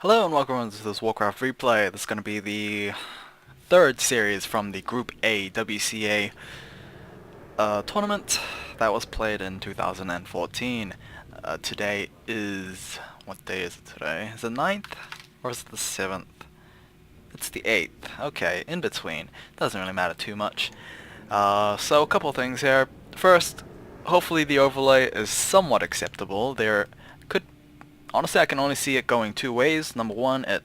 Hello and welcome to this Warcraft replay. This is going to be the third series from the Group A WCA tournament that was played in 2014. Today is... what day is it today? Is it 9th or is it the 7th? It's the 8th. Okay, in between. Doesn't really matter too much. So a couple of things here. First, hopefully the overlay is somewhat acceptable. There could... honestly, I can only see it going two ways. Number one, it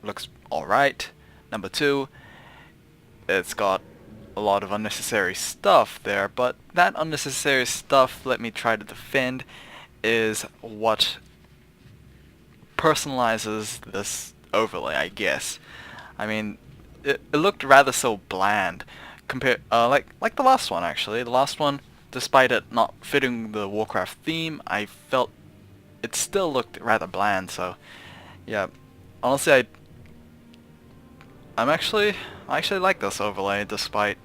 looks alright. Number two, it's got a lot of unnecessary stuff there, but that unnecessary stuff, let me try to defend, is what personalizes this overlay, I guess. I mean, it looked rather so bland compared, like the last one actually. The last one, despite it not fitting the Warcraft theme, I felt it still looked rather bland. So, yeah, honestly, I actually like this overlay despite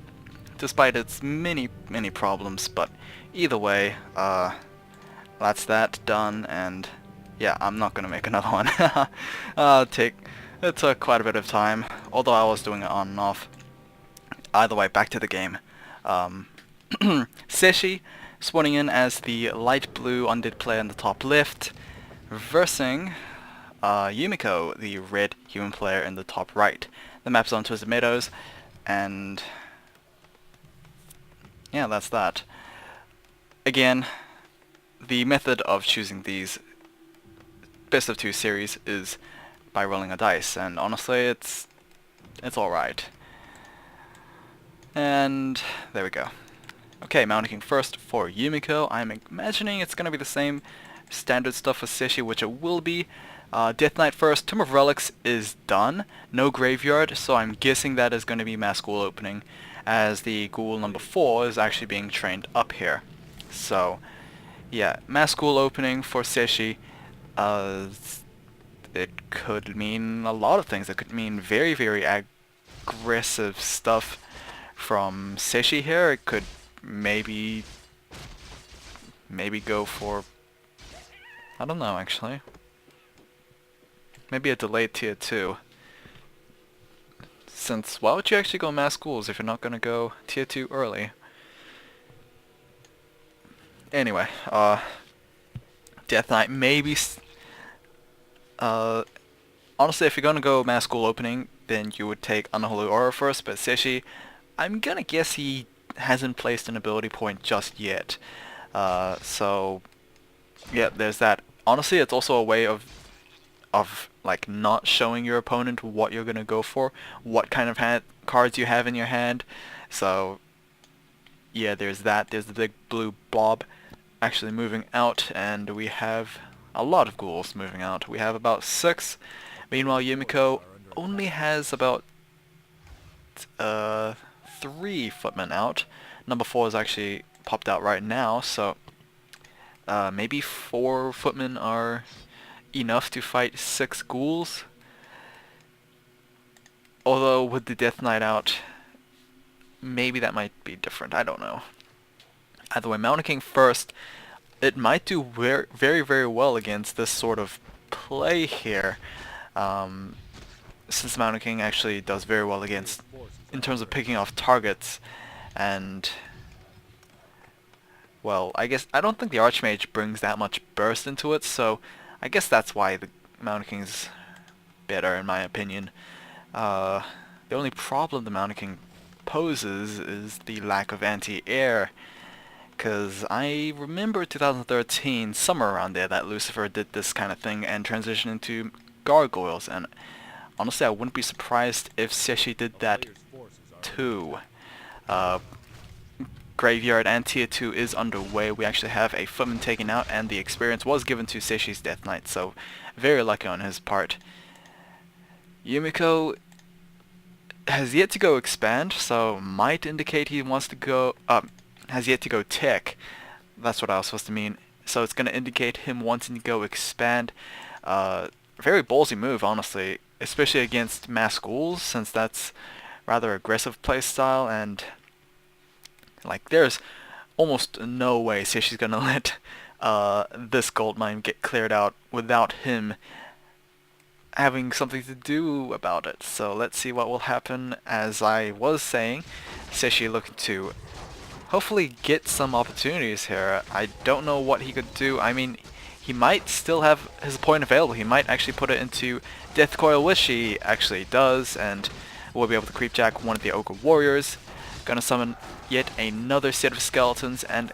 its many problems. But either way, that's that done, and yeah, I'm not gonna make another one. It took quite a bit of time, although I was doing it on and off. Either way, back to the game. Cechi spawning in as the light blue undead player in the top left, versing Yumiko, the red human player in the top right. The map's on Twisted Meadows, and yeah, that's that. Again, the method of choosing these best of two series is by rolling a dice, and honestly, it's alright. And there we go. Okay, mounting first for Yumiko. I'm imagining it's gonna be the same standard stuff as Cechi, which it will be. Death Knight first. Tomb of Relics is done. No graveyard, so I'm guessing that is going to be mass ghoul opening, as the ghoul number 4 is actually being trained up here. So, yeah, mass ghoul opening for Cechi. It could mean a lot of things. It could mean very aggressive stuff from Cechi here. It could maybe go for, I don't know actually. Maybe a delayed tier 2. Since, why would you actually go mass ghouls if you're not gonna go tier 2 early? Anyway, Death Knight maybe... honestly, if you're gonna go mass ghoul opening, then you would take Unholy Aura first, but Cechi, I'm gonna guess he hasn't placed an ability point just yet. So, yeah, there's that. Honestly, it's also a way of like not showing your opponent what you're gonna go for, what kind of cards you have in your hand. So yeah, there's that. There's the big blue blob actually moving out, and we have a lot of ghouls moving out. We have about 6. Meanwhile, Yumiko only has about 3 footmen out. Number 4 is actually popped out right now, so maybe 4 footmen are enough to fight 6 ghouls. Although with the Death Knight out, maybe that might be different. I don't know. Either way, Mountain King first. It might do very well against this sort of play here, since Mountain King actually does very well against, in terms of picking off targets, and well, I guess I don't think the Archmage brings that much burst into it, so I guess that's why the Mountain King's better in my opinion. The only problem the Mountain King poses is the lack of anti-air, because I remember 2013, somewhere around there, that Lucifer did this kind of thing and transitioned into Gargoyles, and honestly I wouldn't be surprised if Cechi did that too. Graveyard and tier 2 is underway. We actually have a footman taken out, and the experience was given to Cechi's Death Knight, so very lucky on his part. Yumiko has yet to go expand, so might indicate he wants to go, has yet to go tech. That's what I was supposed to mean. So it's going to indicate him wanting to go expand. Very ballsy move, honestly, especially against mass ghouls, since that's rather aggressive playstyle, and like there's almost no way Cechi's gonna let this gold mine get cleared out without him having something to do about it. So let's see what will happen. As I was saying, Cechi looking to hopefully get some opportunities here. I don't know what he could do. I mean, he might still have his point available. He might actually put it into Death Coil, which he actually does, and we'll be able to creepjack one of the Ogre Warriors. Gonna summon yet another set of skeletons, and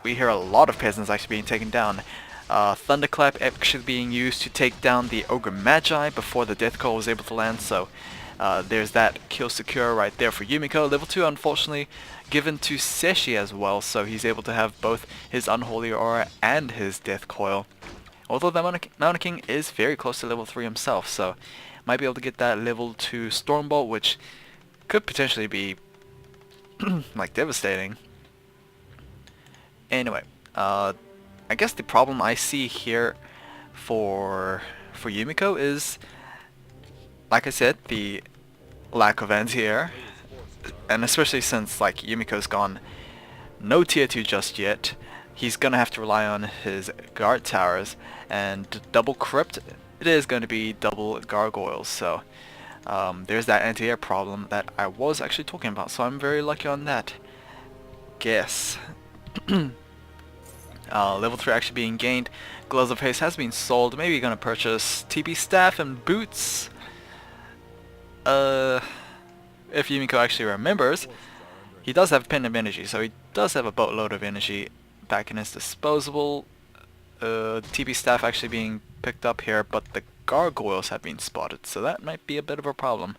we hear a lot of peasants actually being taken down. Thunderclap actually being used to take down the Ogre Magi before the Death Coil was able to land, so there's that kill secure right there for Yumiko. Level 2 unfortunately given to Cechi as well, so he's able to have both his Unholy Aura and his Death Coil. Although the Mountain King is very close to level 3 himself, so might be able to get that level 2 Stormbolt, which could potentially be like devastating. Anyway, I guess the problem I see here for Yumiko is, like I said, the lack of anti-air, and especially since like Yumiko's gone no tier 2 just yet, he's gonna have to rely on his guard towers, and double crypt, it is going to be double gargoyles, so there's that anti-air problem that I was actually talking about, so I'm very lucky on that. Guess. Level 3 actually being gained. Gloves of Haste has been sold. Maybe you're gonna purchase TP Staff and Boots. If Yumiko actually remembers, he does have Pen of Energy, so he does have a boatload of energy back in his disposable. TP Staff actually being picked up here, but the gargoyles have been spotted, so that might be a bit of a problem.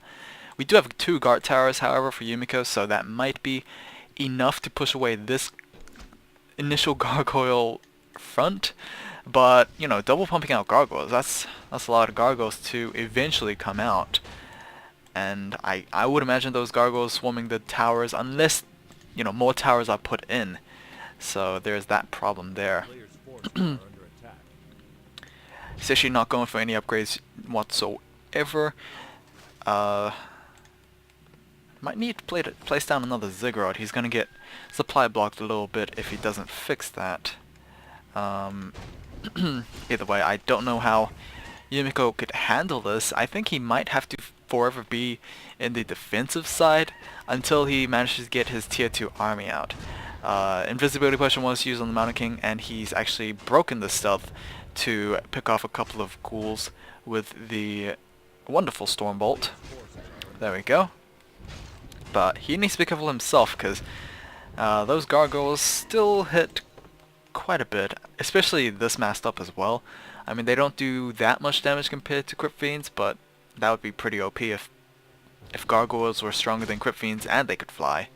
We do have 2 guard towers, however, for Yumiko, so that might be enough to push away this initial gargoyle front. But you know, double pumping out gargoyles, that's a lot of gargoyles to eventually come out, and I would imagine those gargoyles swarming the towers unless, you know, more towers are put in. So there's that problem there. Cechi not going for any upgrades whatsoever. Might need to place down another Ziggurat. He's gonna get supply blocked a little bit if he doesn't fix that. Either way, I don't know how Yumiko could handle this. I think he might have to forever be in the defensive side until he manages to get his tier 2 army out. Invisibility Potion was used on the Mountain King, and he's actually broken the stealth to pick off a couple of ghouls with the wonderful Stormbolt. There we go. But he needs to be careful himself, because those gargoyles still hit quite a bit, especially this masked up as well. I mean, they don't do that much damage compared to Crypt Fiends, but that would be pretty OP if gargoyles were stronger than Crypt Fiends and they could fly.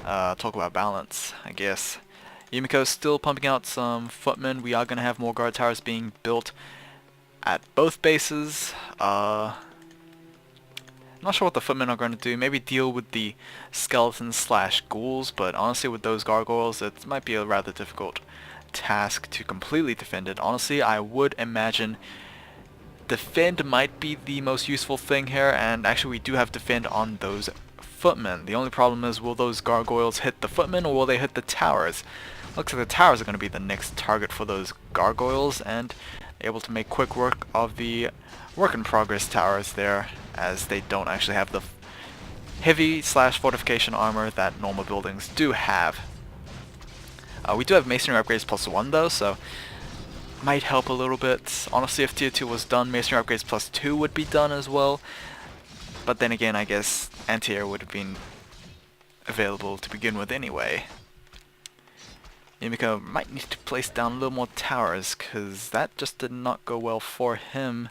Talk about balance, I guess. Yumiko's still pumping out some footmen. We are going to have more guard towers being built at both bases. Not sure what the footmen are going to do. Maybe deal with the skeletons slash ghouls, but honestly with those gargoyles it might be a rather difficult task to completely defend it. Honestly, I would imagine defend might be the most useful thing here, and actually we do have defend on those footmen. The only problem is, will those gargoyles hit the footmen or will they hit the towers? Looks like the towers are going to be the next target for those gargoyles, and able to make quick work of the work in progress towers there, as they don't actually have the heavy slash fortification armor that normal buildings do have. We do have masonry upgrades +1 though, so might help a little bit. Honestly, if tier 2 was done, masonry upgrades +2 would be done as well. But then again, I guess anti-air would have been available to begin with anyway. Yumiko might need to place down a little more towers, because that just did not go well for him,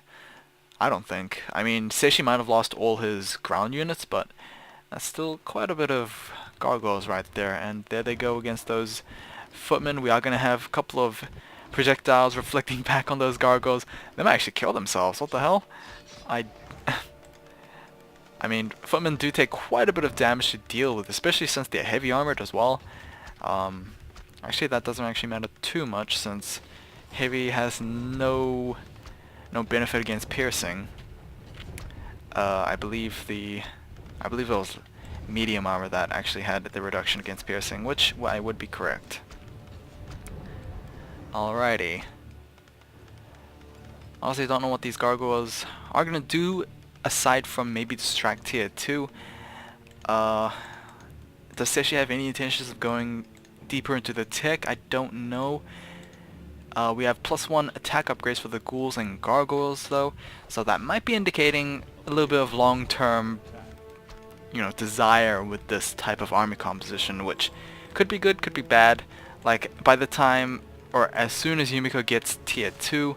I don't think. I mean, Cechi might have lost all his ground units, but that's still quite a bit of gargoyles right there. And there they go against those footmen. We are going to have a couple of projectiles reflecting back on those gargoyles. They might actually kill themselves. What the hell? I mean, footmen do take quite a bit of damage to deal with, especially since they're heavy armored as well. Actually, that doesn't actually matter too much, since heavy has no benefit against piercing. I believe it was medium armor that actually had the reduction against piercing, which I would be correct. Alrighty. Honestly, don't know what these gargoyles are gonna do aside from maybe distract tier 2. Uh, does Cechi have any intentions of going deeper into the tech? I don't know. We have +1 attack upgrades for the ghouls and gargoyles though, so that might be indicating a little bit of long-term, desire with this type of army composition, which could be good, could be bad. Like, by the time, or as soon as Yumiko gets tier 2,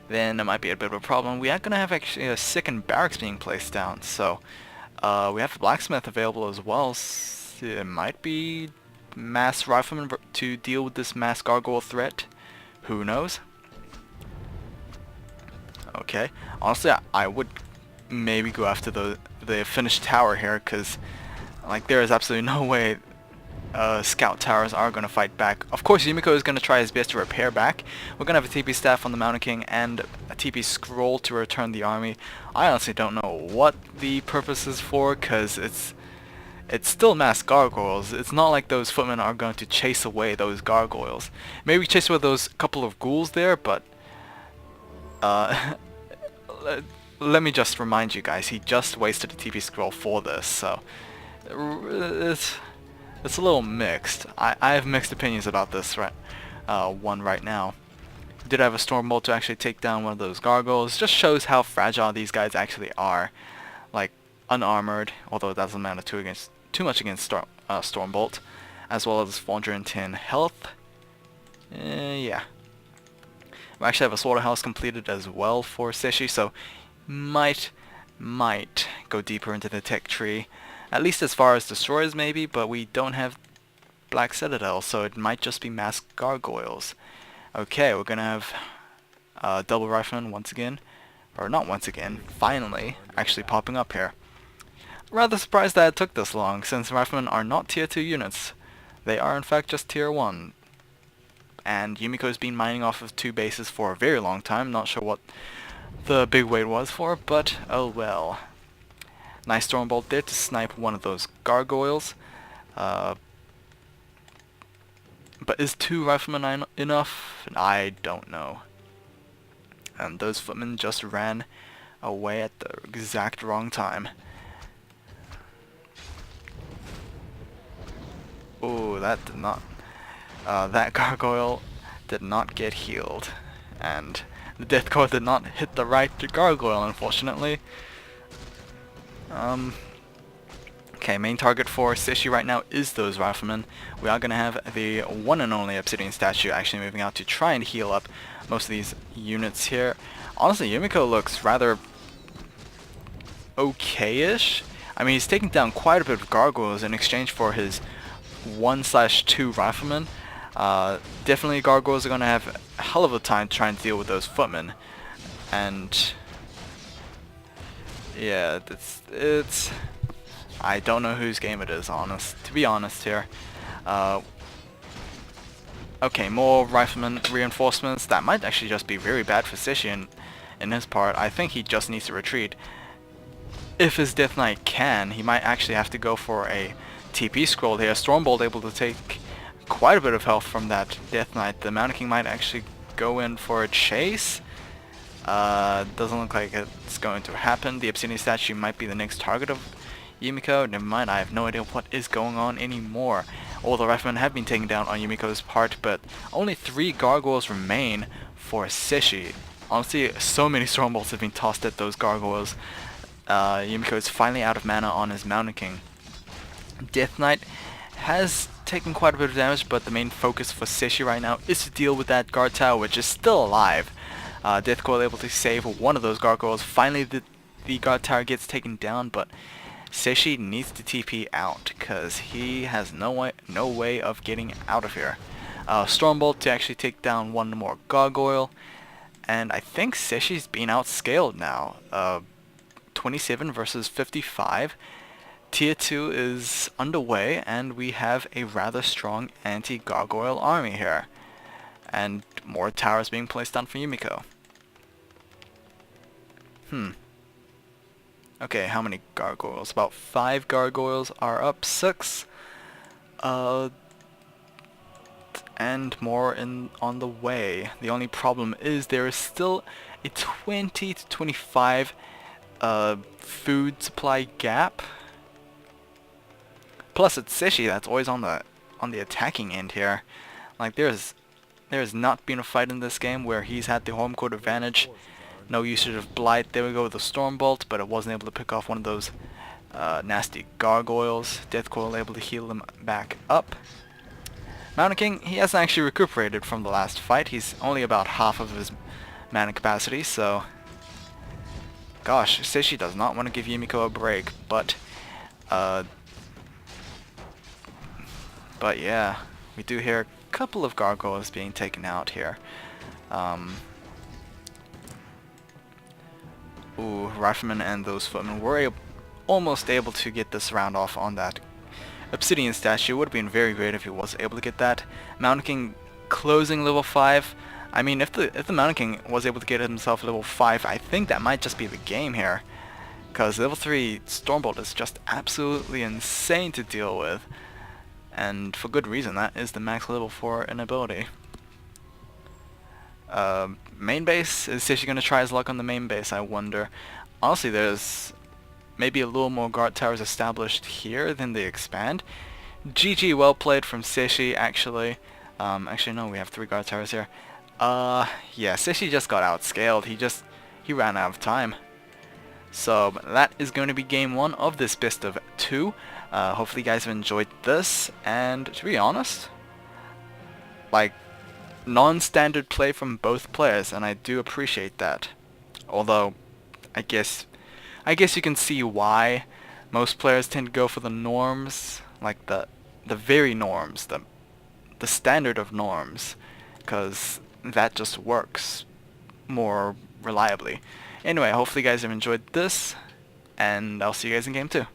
then it might be a bit of a problem. We are going to have actually a second barracks being placed down, so we have the blacksmith available as well. It might be mass riflemen to deal with this mass gargoyle threat. Who knows? Okay, honestly, I would maybe go after the finished tower here, because like there is absolutely no way scout towers are going to fight back. Of course, Yumiko is going to try his best to repair back. We're going to have a TP staff on the Mountain King and a TP scroll to return the army. I honestly don't know what the purpose is for, because it's still mass gargoyles. It's not like those footmen are going to chase away those gargoyles. Maybe chase away those couple of ghouls there, but let me just remind you guys, he just wasted a TP scroll for this, so it's a little mixed. I have mixed opinions about this one right now. Did have a Stormbolt to actually take down one of those gargoyles. Just shows how fragile these guys actually are. Like, unarmored, although it doesn't matter too much against Stormbolt, as well as 410 health. Yeah. We actually have a slaughterhouse completed as well for Cechi, so might go deeper into the tech tree. At least as far as destroyers maybe, but we don't have Black Citadel, so it might just be mass gargoyles. Okay, we're gonna have double riflemen once again. Or not once again, finally actually popping up here. Rather surprised that it took this long, since riflemen are not tier 2 units. They are in fact just tier 1. And Yumiko's been mining off of 2 bases for a very long time, not sure what the big wait was for, but oh well. Nice Stormbolt there to snipe one of those gargoyles. But is 2 riflemen enough? I don't know. And those footmen just ran away at the exact wrong time. Oh, that did not... that gargoyle did not get healed. And the death core did not hit the right gargoyle, unfortunately. Okay, main target for Cechi right now is those riflemen. We are going to have the one and only Obsidian statue actually moving out to try and heal up most of these units here. Honestly, Yumiko looks rather okay-ish. I mean, he's taking down quite a bit of gargoyles in exchange for his 1/2 riflemen. Definitely gargoyles are going to have a hell of a time trying to deal with those footmen. And yeah, it's I don't know whose game it is, to be honest here. Okay, more rifleman reinforcements. That might actually just be very bad for Cechi in his part. I think he just needs to retreat. If his Death Knight can, he might actually have to go for a TP scroll here. Stormbolt able to take quite a bit of health from that Death Knight. The Mountain King might actually go in for a chase. Doesn't look like it's going to happen. The Obsidian statue might be the next target of Yumiko. Never mind, I have no idea what is going on anymore. All the riflemen have been taken down on Yumiko's part, but only 3 gargoyles remain for Cechi. Honestly, so many Stormbolts have been tossed at those gargoyles. Yumiko is finally out of mana on his Mountain King. Death Knight has taken quite a bit of damage, but the main focus for Cechi right now is to deal with that guard tower, which is still alive. Death Coil able to save one of those gargoyles. Finally, the guard tower gets taken down, but Cechi needs to TP out because he has no way of getting out of here. Stormbolt to actually take down one more gargoyle, and I think Cechi's been outscaled now. 27 versus 55. Tier 2 is underway, and we have a rather strong anti-gargoyle army here. And more towers being placed down for Yumiko. Okay, how many gargoyles? About 5 gargoyles are up. 6. and more on the way. The only problem is there is still a 20 to 25 food supply gap. Plus it's Cechi that's always on the attacking end here. Like there's not been a fight in this game where he's had the home court advantage. No usage of Blight. There we go with the Stormbolt, but it wasn't able to pick off one of those nasty Gargoyles. Death Coil able to heal them back up. Mountain King, he hasn't actually recuperated from the last fight. He's only about half of his mana capacity, so... Gosh, Cechi does not want to give Yumiko a break, but yeah, we do hear a couple of Gargoyles being taken out here. Riflemen and those footmen were almost able to get this round off on that Obsidian statue. Would have been very great if he was able to get that. Mountain King closing level 5. I mean, if the Mountain King was able to get himself level 5, I think that might just be the game here. Because level 3 Stormbolt is just absolutely insane to deal with. And for good reason, that is the max level 4 ability. Main base, is Cechi going to try his luck on the main base, I wonder. Honestly, there's maybe a little more guard towers established here than they expand. GG, well played from Cechi, actually. Actually, no, we have 3 guard towers here. Yeah, Cechi just got outscaled. He ran out of time. So, that is going to be game 1 of this best of 2. Hopefully you guys have enjoyed this, and to be honest, like, non-standard play from both players, and I do appreciate that. Although, I guess you can see why most players tend to go for the norms, like the very norms, the standard of norms, because that just works more reliably. Anyway, hopefully you guys have enjoyed this, and I'll see you guys in game 2.